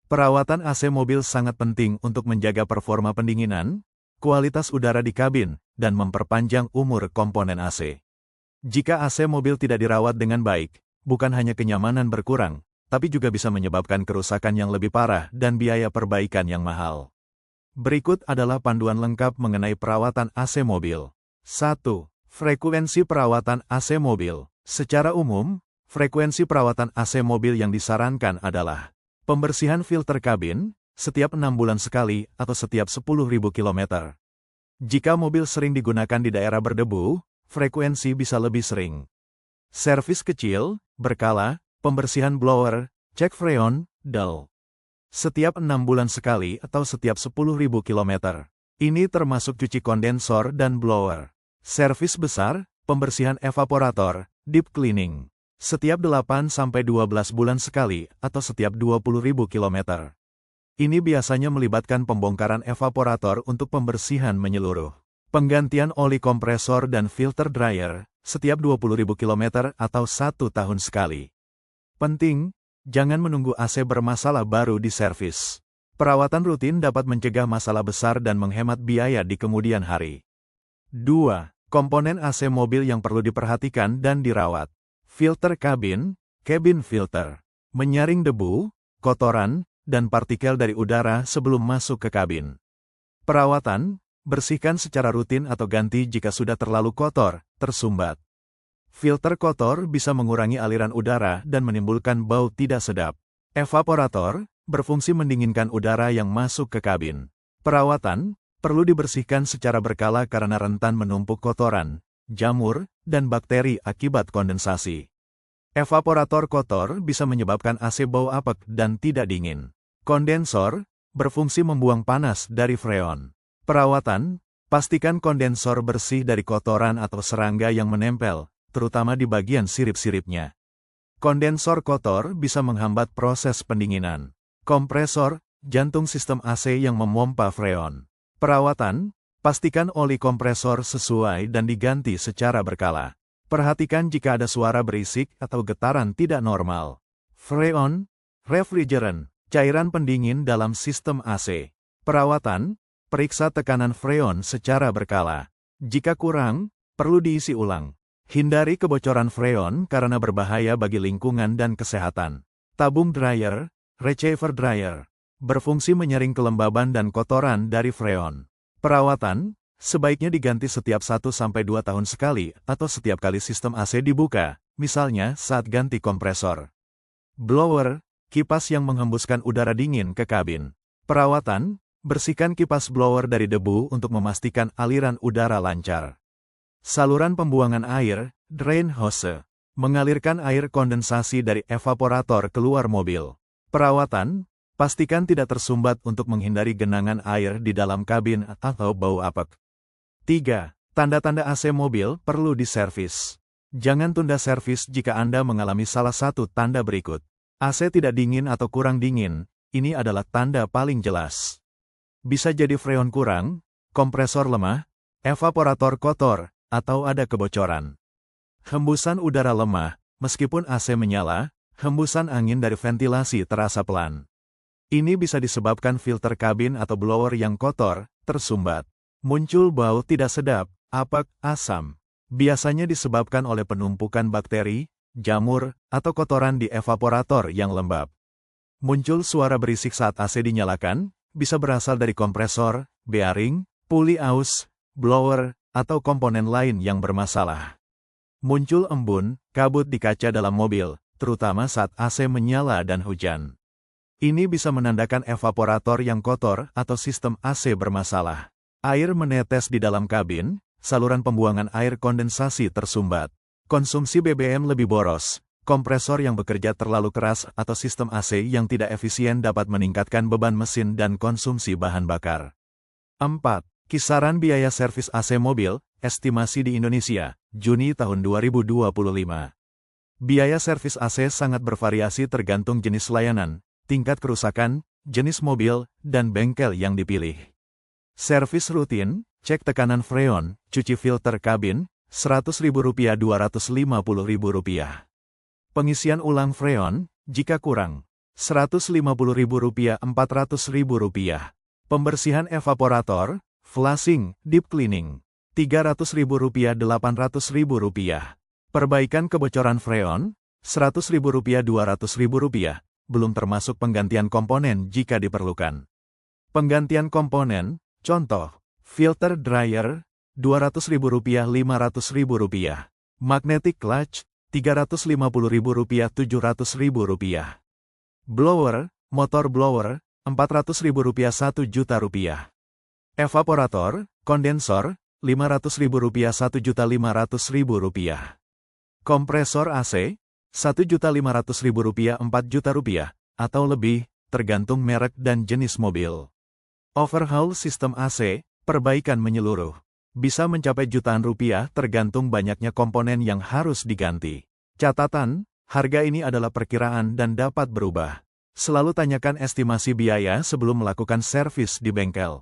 Perawatan AC mobil sangat penting untuk menjaga performa pendinginan, kualitas udara di kabin, dan memperpanjang umur komponen AC. Jika AC mobil tidak dirawat dengan baik, bukan hanya kenyamanan berkurang, tapi juga bisa menyebabkan kerusakan yang lebih parah dan biaya perbaikan yang mahal. Berikut adalah panduan lengkap mengenai perawatan AC mobil. 1. Frekuensi perawatan AC mobil. Secara umum, frekuensi perawatan AC mobil yang disarankan adalah pembersihan filter kabin, setiap 6 bulan sekali atau setiap 10.000 km. Jika mobil sering digunakan di daerah berdebu, frekuensi bisa lebih sering. Servis kecil, berkala, pembersihan blower, cek freon, dull. Setiap 6 bulan sekali atau setiap 10.000 km. Ini termasuk cuci kondensor dan blower. Servis besar, pembersihan evaporator, deep cleaning. Setiap 8-12 bulan sekali atau setiap 20.000 km. Ini biasanya melibatkan pembongkaran evaporator untuk pembersihan menyeluruh. Penggantian oli kompresor dan filter dryer, setiap 20.000 km atau 1 tahun sekali. Penting, jangan menunggu AC bermasalah baru diservis. Perawatan rutin dapat mencegah masalah besar dan menghemat biaya di kemudian hari. 2. Komponen AC mobil yang perlu diperhatikan dan dirawat. Filter kabin, cabin filter. Menyaring debu, kotoran, dan partikel dari udara sebelum masuk ke kabin. Perawatan, bersihkan secara rutin atau ganti jika sudah terlalu kotor, tersumbat. Filter kotor bisa mengurangi aliran udara dan menimbulkan bau tidak sedap. Evaporator, berfungsi mendinginkan udara yang masuk ke kabin. Perawatan, perlu dibersihkan secara berkala karena rentan menumpuk kotoran, jamur, dan bakteri akibat kondensasi. Evaporator kotor bisa menyebabkan AC bau apek dan tidak dingin. Kondensor, berfungsi membuang panas dari freon. Perawatan, pastikan kondensor bersih dari kotoran atau serangga yang menempel, terutama di bagian sirip-siripnya. Kondensor kotor bisa menghambat proses pendinginan. Kompresor, jantung sistem AC yang memompa freon. Perawatan, pastikan oli kompresor sesuai dan diganti secara berkala. Perhatikan jika ada suara berisik atau getaran tidak normal. Freon, refrigerant, cairan pendingin dalam sistem AC. Perawatan, periksa tekanan freon secara berkala. Jika kurang, perlu diisi ulang. Hindari kebocoran freon karena berbahaya bagi lingkungan dan kesehatan. Tabung dryer, receiver dryer, berfungsi menyaring kelembaban dan kotoran dari freon. Perawatan, sebaiknya diganti setiap 1-2 tahun sekali atau setiap kali sistem AC dibuka, misalnya saat ganti kompresor. Blower, kipas yang menghembuskan udara dingin ke kabin. Perawatan, bersihkan kipas blower dari debu untuk memastikan aliran udara lancar. Saluran pembuangan air, drain hose, mengalirkan air kondensasi dari evaporator keluar mobil. Perawatan, pastikan tidak tersumbat untuk menghindari genangan air di dalam kabin atau bau apek. 3. Tanda-tanda AC mobil perlu diservis. Jangan tunda servis jika Anda mengalami salah satu tanda berikut. AC tidak dingin atau kurang dingin, ini adalah tanda paling jelas. Bisa jadi freon kurang, kompresor lemah, evaporator kotor, atau ada kebocoran. Hembusan udara lemah, meskipun AC menyala, hembusan angin dari ventilasi terasa pelan. Ini bisa disebabkan filter kabin atau blower yang kotor, tersumbat. Muncul bau tidak sedap, apek, asam. Biasanya disebabkan oleh penumpukan bakteri, jamur, atau kotoran di evaporator yang lembab. Muncul suara berisik saat AC dinyalakan, bisa berasal dari kompresor, bearing, puli aus, blower, atau komponen lain yang bermasalah. Muncul embun, kabut di kaca dalam mobil, terutama saat AC menyala dan hujan. Ini bisa menandakan evaporator yang kotor atau sistem AC bermasalah. Air menetes di dalam kabin, saluran pembuangan air kondensasi tersumbat. Konsumsi BBM lebih boros, kompresor yang bekerja terlalu keras atau sistem AC yang tidak efisien dapat meningkatkan beban mesin dan konsumsi bahan bakar. 4. Kisaran biaya servis AC mobil, estimasi di Indonesia, Juni tahun 2025. Biaya servis AC sangat bervariasi tergantung jenis layanan, tingkat kerusakan, jenis mobil, dan bengkel yang dipilih. Servis rutin, cek tekanan freon, cuci filter kabin, Rp100.000 Rp250.000. Pengisian ulang freon, jika kurang, Rp150.000 Rp400.000. Pembersihan evaporator, flushing, deep cleaning. Rp300.000 Rp800.000. Perbaikan kebocoran freon, Rp100.000 Rp200.000, belum termasuk penggantian komponen jika diperlukan. Penggantian komponen, contoh, filter dryer, Rp200.000 Rp500.000. Magnetic clutch, Rp350.000 Rp700.000. Blower, motor blower, Rp400.000 Rp1.000.000. Evaporator, kondensor, Rp500.000 Rp1.500.000. Kompresor AC, Rp1.500.000 Rp4.000.000, atau lebih, tergantung merek dan jenis mobil. Overhaul sistem AC, perbaikan menyeluruh, bisa mencapai jutaan rupiah tergantung banyaknya komponen yang harus diganti. Catatan, harga ini adalah perkiraan dan dapat berubah. Selalu tanyakan estimasi biaya sebelum melakukan servis di bengkel.